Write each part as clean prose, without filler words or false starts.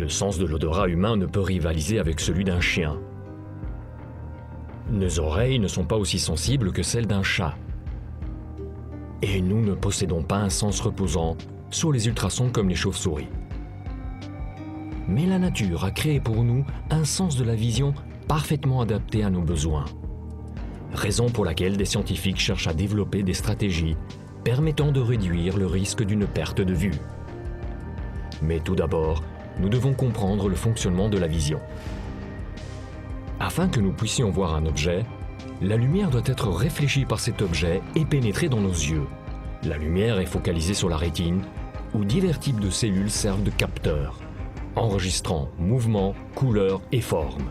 Le sens de l'odorat humain ne peut rivaliser avec celui d'un chien. Nos oreilles ne sont pas aussi sensibles que celles d'un chat. Et nous ne possédons pas un sens reposant sur les ultrasons comme les chauves-souris. Mais la nature a créé pour nous un sens de la vision parfaitement adapté à nos besoins. Raison pour laquelle des scientifiques cherchent à développer des stratégies permettant de réduire le risque d'une perte de vue. Mais tout d'abord, nous devons comprendre le fonctionnement de la vision. Afin que nous puissions voir un objet, la lumière doit être réfléchie par cet objet et pénétrer dans nos yeux. La lumière est focalisée sur la rétine, où divers types de cellules servent de capteurs, enregistrant mouvements, couleurs et formes.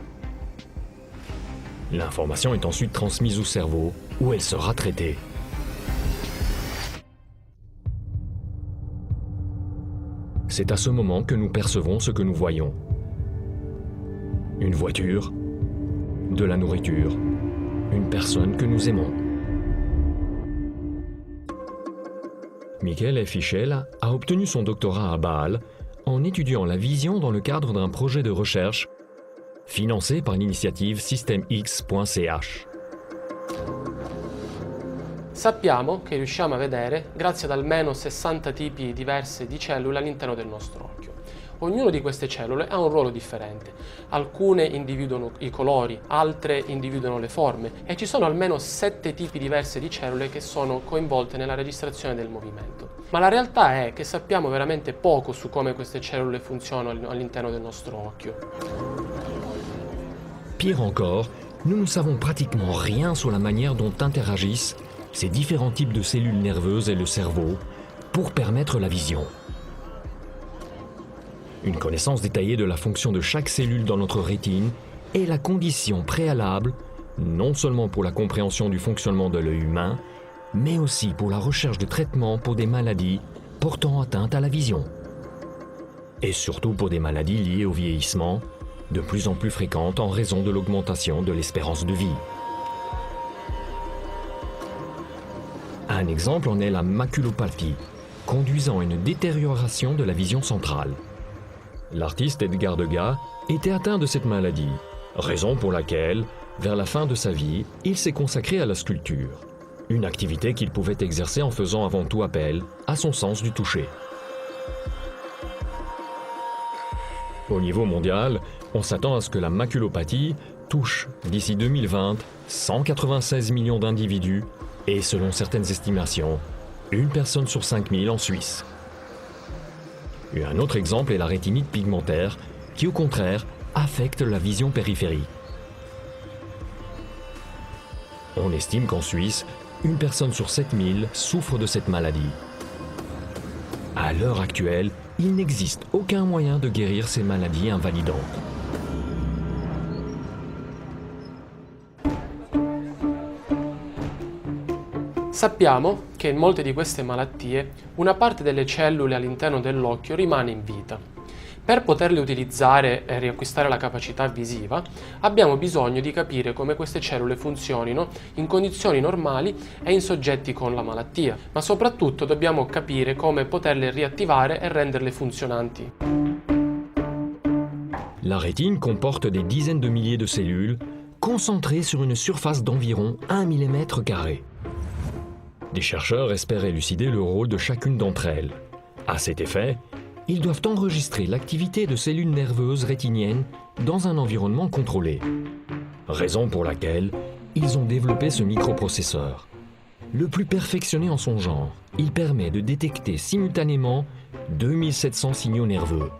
L'information est ensuite transmise au cerveau, où elle sera traitée. C'est à ce moment que nous percevons ce que nous voyons. Une voiture, de la nourriture, une personne que nous aimons. Michael Fischel a obtenu son doctorat à Bâle en étudiant la vision dans le cadre d'un projet de recherche financé par l'initiative systemx.ch. Sappiamo che riusciamo a vedere grazie ad almeno 60 tipi diversi di cellule all'interno del nostro occhio. Ognuno di queste cellule ha un ruolo differente. Alcune individuano i colori, altre individuano le forme e ci sono almeno 7 tipi diversi di cellule che sono coinvolte nella registrazione del movimento. Ma la realtà è che sappiamo veramente poco su come queste cellule funzionano all'interno del nostro occhio. Pire encore, nous ne savons pratiquement rien sur la manière dont interagissent ces différents types de cellules nerveuses et le cerveau pour permettre la vision. Une connaissance détaillée de la fonction de chaque cellule dans notre rétine est la condition préalable, non seulement pour la compréhension du fonctionnement de l'œil humain, mais aussi pour la recherche de traitements pour des maladies portant atteinte à la vision. Et surtout pour des maladies liées au vieillissement, de plus en plus fréquentes en raison de l'augmentation de l'espérance de vie. Un exemple en est la maculopathie, conduisant à une détérioration de la vision centrale. L'artiste Edgar Degas était atteint de cette maladie, raison pour laquelle, vers la fin de sa vie, il s'est consacré à la sculpture, une activité qu'il pouvait exercer en faisant avant tout appel à son sens du toucher. Au niveau mondial, on s'attend à ce que la maculopathie touche, d'ici 2020, 196 millions d'individus et, selon certaines estimations, une personne sur 5000 en Suisse. Et un autre exemple est la rétinite pigmentaire, qui au contraire affecte la vision périphérique. On estime qu'en Suisse, une personne sur 7000 souffre de cette maladie. À l'heure actuelle, il n'existe aucun moyen de guérir ces maladies invalidantes. Sappiamo che in molte di queste malattie una parte delle cellule all'interno dell'occhio rimane in vita. Per poterle utilizzare e riacquistare la capacità visiva, abbiamo bisogno di capire come queste cellule funzionino in condizioni normali e in soggetti con la malattia, ma soprattutto dobbiamo capire come poterle riattivare e renderle funzionanti. La rétine comporte des dizaines de milliers de cellules concentrées sur une surface d'environ 1 mm². Des chercheurs espèrent élucider le rôle de chacune d'entre elles. À cet effet, ils doivent enregistrer l'activité de cellules nerveuses rétiniennes dans un environnement contrôlé. Raison pour laquelle ils ont développé ce microprocesseur. Le plus perfectionné en son genre, il permet de détecter simultanément 2700 signaux nerveux.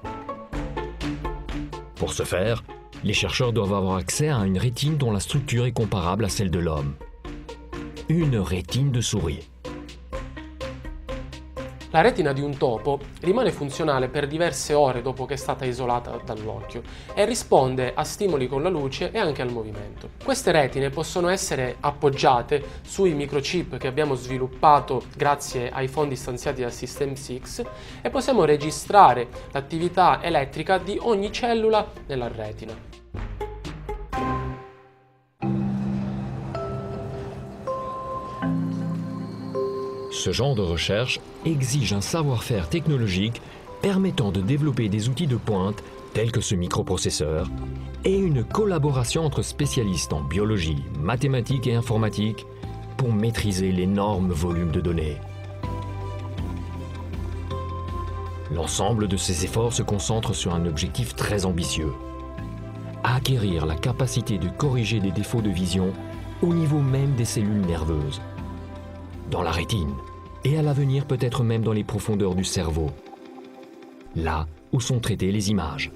Pour ce faire, les chercheurs doivent avoir accès à une rétine dont la structure est comparable à celle de l'homme. Une rétine de souris. La retina di un topo rimane funzionale per diverse ore dopo che è stata isolata dall'occhio e risponde a stimoli con la luce e anche al movimento. Queste retine possono essere appoggiate sui microchip che abbiamo sviluppato grazie ai fondi stanziati da SystemX e possiamo registrare l'attività elettrica di ogni cellula nella retina. Ce genre de recherche exige un savoir-faire technologique permettant de développer des outils de pointe tel que ce microprocesseur, et une collaboration entre spécialistes en biologie, mathématiques et informatique pour maîtriser l'énorme volume de données. L'ensemble de ces efforts se concentre sur un objectif très ambitieux: acquérir la capacité de corriger des défauts de vision au niveau même des cellules nerveuses, dans la rétine, et à l'avenir peut-être même dans les profondeurs du cerveau, là où sont traitées les images.